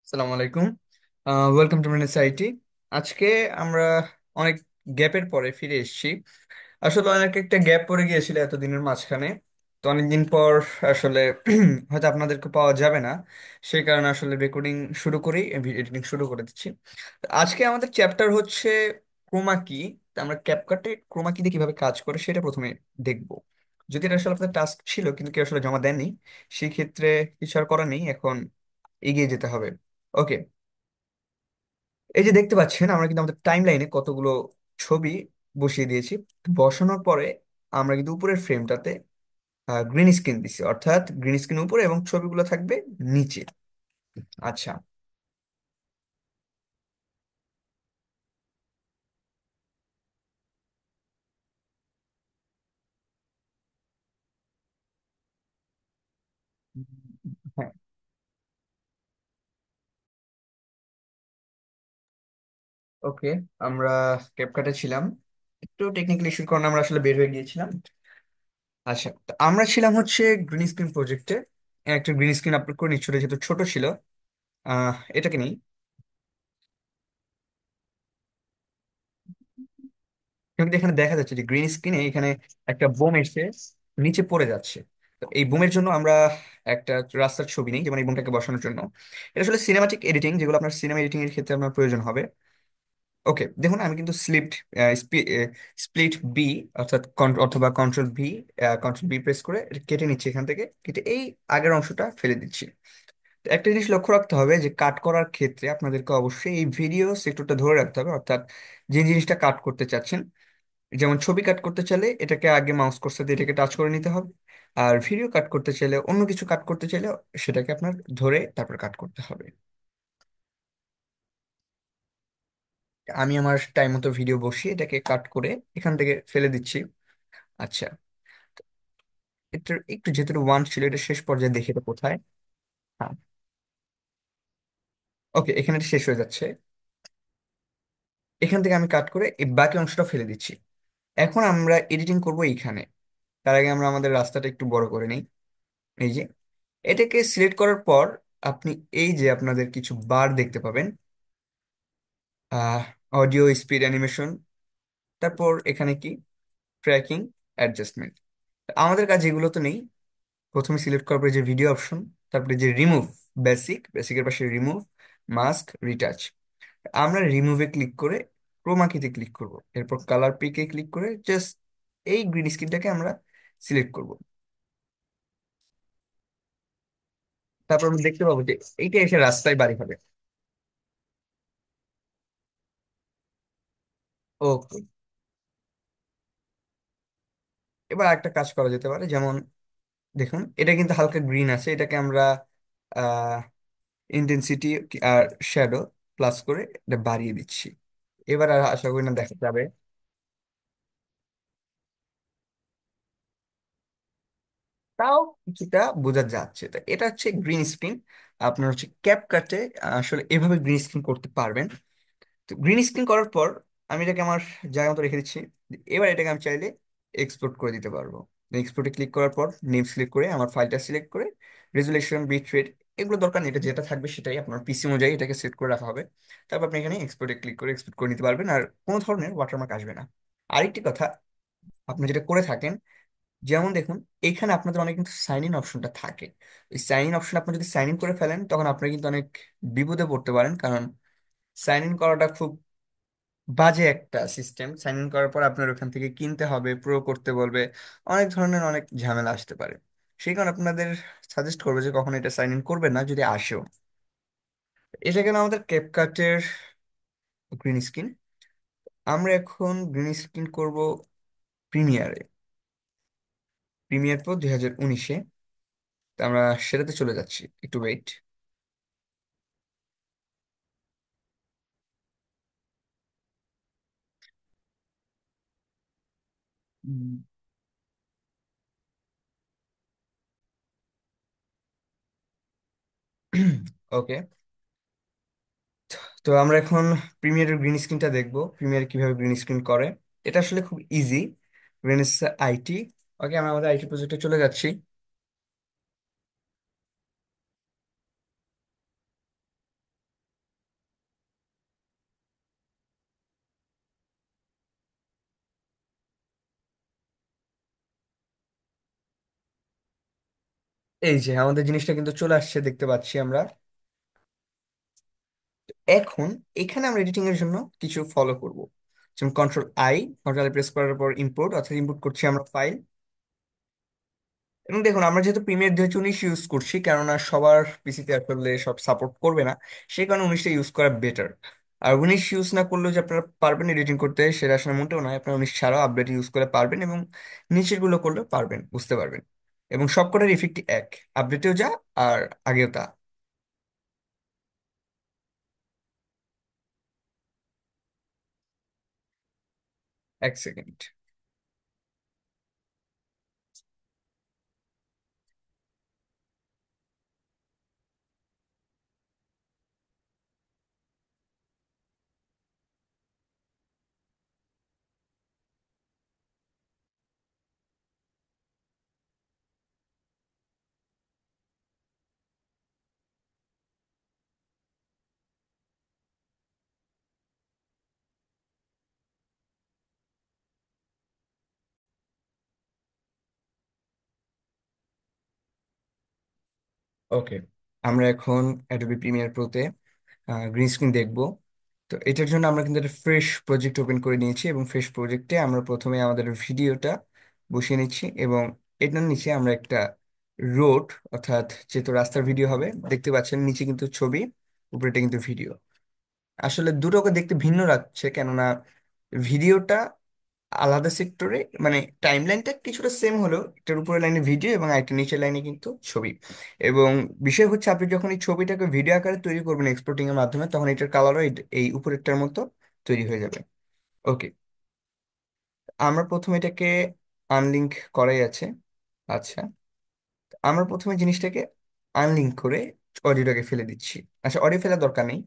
আসসালামু আলাইকুম। Welcome to Minas IT. আজকে আমরা অনেক গ্যাপের পরে ফিরে এসেছি। আসলে অনেক একটা গ্যাপ পড়ে গিয়েছিল এতদিনের মাঝখানে। তো অনেকদিন পর আসলে হয়তো আপনাদেরকে পাওয়া যাবে না, সেই কারণে আসলে রেকর্ডিং শুরু করেই এডিটিং শুরু করে দিচ্ছি। তো আজকে আমাদের চ্যাপ্টার হচ্ছে ক্রোমা কি। তো আমরা ক্যাপকাটে ক্রোমা কি দিয়ে কিভাবে কাজ করে সেটা প্রথমে দেখব। যদি এটা আসলে আপনাদের টাস্ক ছিল কিন্তু কেউ আসলে জমা দেননি, সেই ক্ষেত্রে কিছু আর করার নেই, এখন এগিয়ে যেতে হবে। ওকে, এই যে দেখতে পাচ্ছেন আমরা কিন্তু আমাদের টাইম লাইনে কতগুলো ছবি বসিয়ে দিয়েছি। বসানোর পরে আমরা কিন্তু উপরের ফ্রেমটাতে গ্রিন স্ক্রিন দিছি, অর্থাৎ গ্রিন স্ক্রিন উপরে এবং ছবিগুলো থাকবে নিচে। আচ্ছা। হ্যাঁ, ওকে। আমরা ক্যাপকাটে ছিলাম, একটু টেকনিক্যাল ইস্যুর কারণে আমরা আসলে বের হয়ে গিয়েছিলাম। আচ্ছা, তো আমরা ছিলাম হচ্ছে গ্রিন স্ক্রিন প্রজেক্টে। একটা গ্রিন স্ক্রিন আপলোড করে নিচ্ছিল যেহেতু ছোট ছিল। এটাকে নেই, কিন্তু এখানে দেখা যাচ্ছে যে গ্রিন স্ক্রিনে এখানে একটা বোম এসে নিচে পড়ে যাচ্ছে। তো এই বোমের জন্য আমরা একটা রাস্তার ছবি নিই, যেমন এই বোমটাকে বসানোর জন্য। এটা আসলে সিনেমাটিক এডিটিং, যেগুলো আপনার সিনেমা এডিটিং এর ক্ষেত্রে আপনার প্রয়োজন হবে। ওকে, দেখুন আমি কিন্তু স্প্লিট বি, অর্থাৎ অথবা কন্ট্রোল বি প্রেস করে এটা কেটে নিচ্ছি, এখান থেকে কেটে এই আগের অংশটা ফেলে দিচ্ছি। তো একটা জিনিস লক্ষ্য রাখতে হবে যে কাট করার ক্ষেত্রে আপনাদেরকে অবশ্যই এই ভিডিও সেক্টরটা ধরে রাখতে হবে, অর্থাৎ যে জিনিসটা কাট করতে চাচ্ছেন। যেমন ছবি কাট করতে চাইলে এটাকে আগে মাউস কার্সর দিয়ে এটাকে টাচ করে নিতে হবে, আর ভিডিও কাট করতে চাইলে, অন্য কিছু কাট করতে চাইলে সেটাকে আপনার ধরে তারপর কাট করতে হবে। আমি আমার টাইম মতো ভিডিও বসিয়ে এটাকে কাট করে এখান থেকে ফেলে দিচ্ছি। আচ্ছা, এটা একটু যেহেতু ওয়ান ছিল, এটা শেষ পর্যায়ে দেখি এটা কোথায়। হ্যাঁ, ওকে, এখানে এটা শেষ হয়ে যাচ্ছে। এখান থেকে আমি কাট করে এই বাকি অংশটা ফেলে দিচ্ছি। এখন আমরা এডিটিং করব এইখানে। তার আগে আমরা আমাদের রাস্তাটা একটু বড় করে নিই। এই যে এটাকে সিলেক্ট করার পর আপনি এই যে আপনাদের কিছু বার দেখতে পাবেন, অডিও, স্পিড, অ্যানিমেশন, তারপর এখানে কি ট্র্যাকিং, অ্যাডজাস্টমেন্ট। আমাদের কাছে এগুলো তো নেই। প্রথমে সিলেক্ট করার পরে যে ভিডিও অপশন, তারপরে যে রিমুভ, বেসিকের পাশে রিমুভ, মাস্ক, রিটাচ। আমরা রিমুভে ক্লিক করে ক্রোমাকিতে ক্লিক করব, এরপর কালার পিকে ক্লিক করে জাস্ট এই গ্রিন স্ক্রিনটাকে আমরা সিলেক্ট করব। তারপর আমরা দেখতে পাবো যে এইটা এসে রাস্তায় বাড়ি হবে। ওকে, এবার একটা কাজ করা যেতে পারে, যেমন দেখুন এটা কিন্তু হালকা গ্রিন আছে, এটাকে আমরা ইন্টেন্সিটি আর শ্যাডো প্লাস করে এটা বাড়িয়ে দিচ্ছি। এবার আর আশা করি না দেখা যাবে। তাও কিছুটা বোঝা যাচ্ছে। তো এটা হচ্ছে গ্রিন স্ক্রিন। আপনার হচ্ছে ক্যাপকাটে আসলে এভাবে গ্রিন স্ক্রিন করতে পারবেন। তো গ্রিন স্ক্রিন করার পর আমি এটাকে আমার জায়গা মতো রেখে দিচ্ছি। এবার এটাকে আমি চাইলে এক্সপোর্ট করে দিতে পারবো। এক্সপোর্টে ক্লিক করার পর নেম সিলেক্ট করে আমার ফাইলটা সিলেক্ট করে রেজুলেশন, বিট রেট, এগুলো দরকার নেই, এটা যেটা থাকবে সেটাই আপনার পিসি অনুযায়ী এটাকে সেট করে রাখা হবে। তারপর আপনি এখানে এক্সপোর্টে ক্লিক করে এক্সপোর্ট করে নিতে পারবেন, আর কোনো ধরনের ওয়াটারমার্ক আসবে না। আরেকটি কথা, আপনি যেটা করে থাকেন, যেমন দেখুন এইখানে আপনাদের অনেক কিন্তু সাইন ইন অপশনটা থাকে। এই সাইন ইন অপশন আপনি যদি সাইন ইন করে ফেলেন তখন আপনি কিন্তু অনেক বিপদে পড়তে পারেন, কারণ সাইন ইন করাটা খুব বাজে একটা সিস্টেম। সাইন ইন করার পর আপনার ওখান থেকে কিনতে হবে, প্রো করতে বলবে, অনেক ধরনের অনেক ঝামেলা আসতে পারে। সেই কারণে আপনাদের সাজেস্ট করবো যে কখনো এটা সাইন ইন করবেন না যদি আসেও। এটা গেল আমাদের ক্যাপকাটের গ্রিন স্ক্রিন। আমরা এখন গ্রিন স্ক্রিন করব প্রিমিয়ারে, প্রিমিয়ার প্রো 2019-এ। তো আমরা সেটাতে চলে যাচ্ছি, একটু ওয়েট। ওকে, তো আমরা এখন প্রিমিয়ারের গ্রিন স্ক্রিনটা দেখবো, প্রিমিয়ার কিভাবে গ্রিন স্ক্রিন করে। এটা আসলে খুব ইজি। Venice IT. ওকে, আমরা আমাদের আইটি প্রজেক্টে চলে যাচ্ছি। এই যে আমাদের জিনিসটা কিন্তু চলে আসছে, দেখতে পাচ্ছি আমরা। এখন এখানে আমরা এডিটিং এর জন্য কিছু ফলো করব। যেমন কন্ট্রোল আই প্রেস করার পর ইম্পোর্ট, অর্থাৎ ইম্পোর্ট করছি আমরা ফাইল। এবং দেখুন, আমরা যেহেতু প্রিমিয়ার 2019 ইউজ করছি, কেননা সবার পিসিতে আসলে সব সাপোর্ট করবে না, সেই কারণে 19টা ইউজ করা বেটার। আর 19 ইউজ না করলেও যে আপনারা পারবেন এডিটিং করতে, সেটা আসলে মোটেও নয়। আপনারা 19 ছাড়াও আপডেট ইউজ করে পারবেন, এবং নিচের গুলো করলেও পারবেন, বুঝতে পারবেন। এবং সবকটার ইফেক্টই এক, আপডেটেও যা আর আগেও তা। 1 সেকেন্ড। ওকে, আমরা এখন অ্যাডোবি প্রিমিয়ার প্রোতে গ্রিন স্ক্রিন দেখব। তো এটার জন্য আমরা কিন্তু একটা ফ্রেশ প্রজেক্ট ওপেন করে নিয়েছি, এবং ফ্রেশ প্রজেক্টে আমরা প্রথমে আমাদের ভিডিওটা বসিয়ে নিচ্ছি, এবং এটার নিচে আমরা একটা রোড, অর্থাৎ যেহেতু রাস্তার ভিডিও হবে, দেখতে পাচ্ছেন নিচে কিন্তু ছবি, উপরেটা কিন্তু ভিডিও। আসলে দুটোকে দেখতে ভিন্ন লাগছে, কেননা ভিডিওটা আলাদা সেক্টরে, মানে টাইম লাইনটা কিছুটা সেম হলেও এটার উপরের লাইনে ভিডিও এবং আরেকটা নিচের লাইনে কিন্তু ছবি। এবং বিষয় হচ্ছে, আপনি যখন এই ছবিটাকে ভিডিও আকারে তৈরি করবেন এক্সপোর্টিং এর মাধ্যমে, তখন এটার কালারও এই উপরেরটার মতো তৈরি হয়ে যাবে। ওকে, আমরা প্রথমে এটাকে আনলিঙ্ক করাই আছে। আচ্ছা, আমরা প্রথমে জিনিসটাকে আনলিঙ্ক করে অডিওটাকে ফেলে দিচ্ছি। আচ্ছা, অডিও ফেলার দরকার নেই,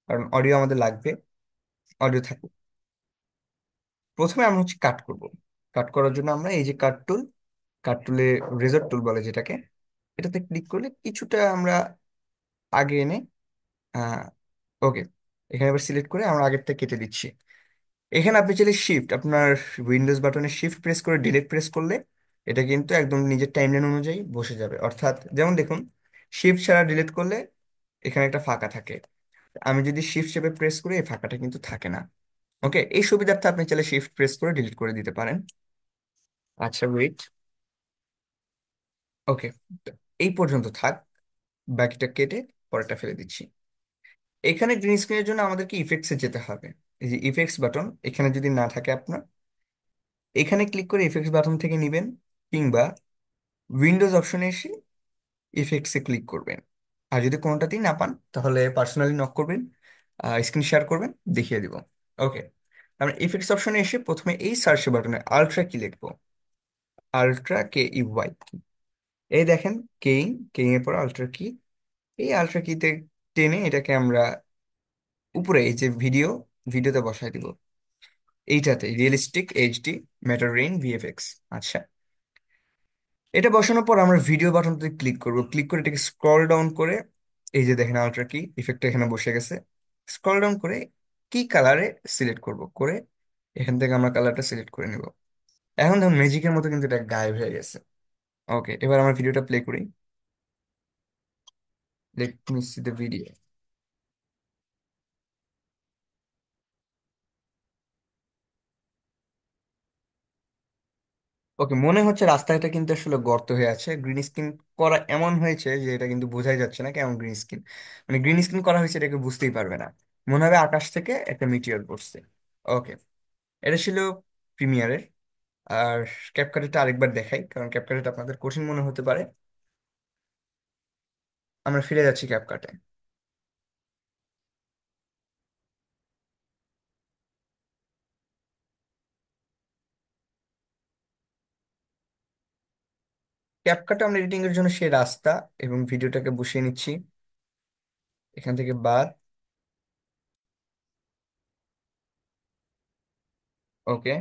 কারণ অডিও আমাদের লাগবে, অডিও থাকুক। প্রথমে আমরা হচ্ছে কাট করব। কাট করার জন্য আমরা এই যে কাট টুল, কাট টুলে রেজর টুল বলে যেটাকে, এটাতে ক্লিক করলে কিছুটা আমরা আগে এনে, আহ ওকে, এখানে এবার সিলেক্ট করে আমরা আগেরটা কেটে দিচ্ছি। এখানে আপনি চাইলে শিফট, আপনার উইন্ডোজ বাটনে শিফট প্রেস করে ডিলিট প্রেস করলে এটা কিন্তু একদম নিজের টাইমলাইন অনুযায়ী বসে যাবে। অর্থাৎ যেমন দেখুন, শিফট ছাড়া ডিলিট করলে এখানে একটা ফাঁকা থাকে। আমি যদি শিফট চেপে প্রেস করি, এই ফাঁকাটা কিন্তু থাকে না। ওকে, এই সুবিধার্থে আপনি চাইলে শিফট প্রেস করে ডিলিট করে দিতে পারেন। আচ্ছা, ওয়েট। ওকে, এই পর্যন্ত থাক, বাকিটা কেটে পরেরটা ফেলে দিচ্ছি। এখানে গ্রিন স্ক্রিনের জন্য আমাদেরকে ইফেক্টসে যেতে হবে। এই যে ইফেক্টস বাটন, এখানে যদি না থাকে আপনার, এখানে ক্লিক করে ইফেক্টস বাটন থেকে নিবেন, কিংবা উইন্ডোজ অপশনে এসে ইফেক্টসে ক্লিক করবেন। আর যদি কোনোটাতেই না পান, তাহলে পার্সোনালি নক করবেন, স্ক্রিন শেয়ার করবেন, দেখিয়ে দিব। ওকে, আমরা ইফেক্টস অপশনে এসে প্রথমে এই সার্চ বাটনে আলট্রা কি লিখবো, ALTRA এই দেখেন, কেইং, কেইং এর পর আলট্রা কি। এই আলট্রা কিতে টেনে এটাকে আমরা উপরে এই যে ভিডিওতে বসাই দিব, এইটাতে realistic HD matter rain VFX. আচ্ছা, এটা বসানোর পর আমরা ভিডিও বাটনতে ক্লিক করব। ক্লিক করে এটাকে স্ক্রল ডাউন করে, এই যে দেখেন আলট্রা কি ইফেক্টটা এখানে বসে গেছে। স্ক্রল ডাউন করে কি কালারে সিলেক্ট করব করে, এখান থেকে আমরা কালারটা সিলেক্ট করে নিব। এখন দেখুন ম্যাজিকের মতো কিন্তু এটা গায়েব হয়ে গেছে। ওকে, এবার আমরা ভিডিওটা প্লে করি। Let me see the video. Okay, মনে হচ্ছে রাস্তাটা কিন্তু আসলে গর্ত হয়ে আছে। গ্রিন স্ক্রিন করা এমন হয়েছে যে এটা কিন্তু বোঝাই যাচ্ছে না কেমন গ্রিন স্ক্রিন, মানে গ্রিন স্ক্রিন করা হয়েছে এটাকে বুঝতেই পারবে না। মনে হবে আকাশ থেকে একটা মিটিওর পড়ছে। ওকে, এটা ছিল প্রিমিয়ারের। আর ক্যাপকাটটা আরেকবার দেখাই, কারণ ক্যাপকাট আপনাদের কঠিন মনে হতে পারে। আমরা ফিরে যাচ্ছি ক্যাপকাটে। ক্যাপকাটে আমরা এডিটিং এর জন্য সেই রাস্তা এবং ভিডিওটাকে বসিয়ে নিচ্ছি এখান থেকে বাদ। ওকে,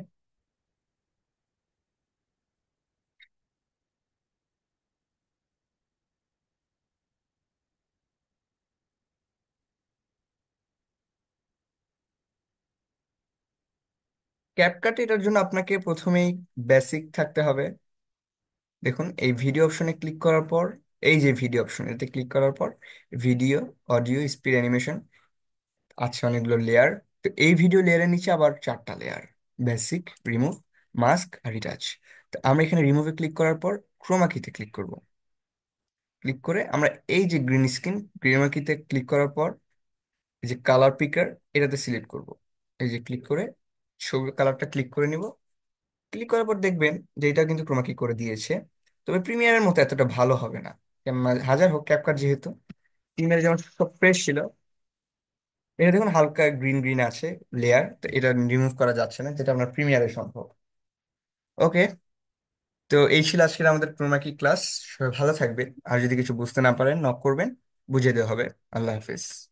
ক্যাপকাট এটার জন্য আপনাকে প্রথমেই বেসিক থাকতে হবে। দেখুন এই ভিডিও অপশনে ক্লিক করার পর এই যে ভিডিও অপশন, এতে ক্লিক করার পর ভিডিও, অডিও, স্পিড, অ্যানিমেশন আছে অনেকগুলো লেয়ার। তো এই ভিডিও লেয়ারের নিচে আবার চারটা লেয়ার: বেসিক, রিমুভ, মাস্ক আর রিটাচ। তো আমরা এখানে রিমুভে ক্লিক করার পর ক্রোমা কিতে ক্লিক করব। ক্লিক করে আমরা এই যে গ্রিন স্ক্রিন, ক্রোমা কিতে ক্লিক করার পর এই যে কালার পিকার, এটাতে সিলেক্ট করব। এই যে ক্লিক করে ছবি কালারটা ক্লিক করে নিব। ক্লিক করার পর দেখবেন যে এটা কিন্তু ক্রোমা কি করে দিয়েছে। তবে প্রিমিয়ারের মতো এতটা ভালো হবে না। হাজার হোক, ক্যাপকাট যেহেতু, প্রিমিয়ারে যেমন সব ফ্রেশ ছিল, এটা দেখুন হালকা গ্রিন গ্রিন আছে লেয়ার, তো এটা রিমুভ করা যাচ্ছে না, যেটা আপনার প্রিমিয়ারে সম্ভব। ওকে, তো এই ছিল আজকের আমাদের ক্রোমাকি ক্লাস। সবাই ভালো থাকবেন, আর যদি কিছু বুঝতে না পারেন নক করবেন, বুঝিয়ে দেওয়া হবে। আল্লাহ হাফিজ।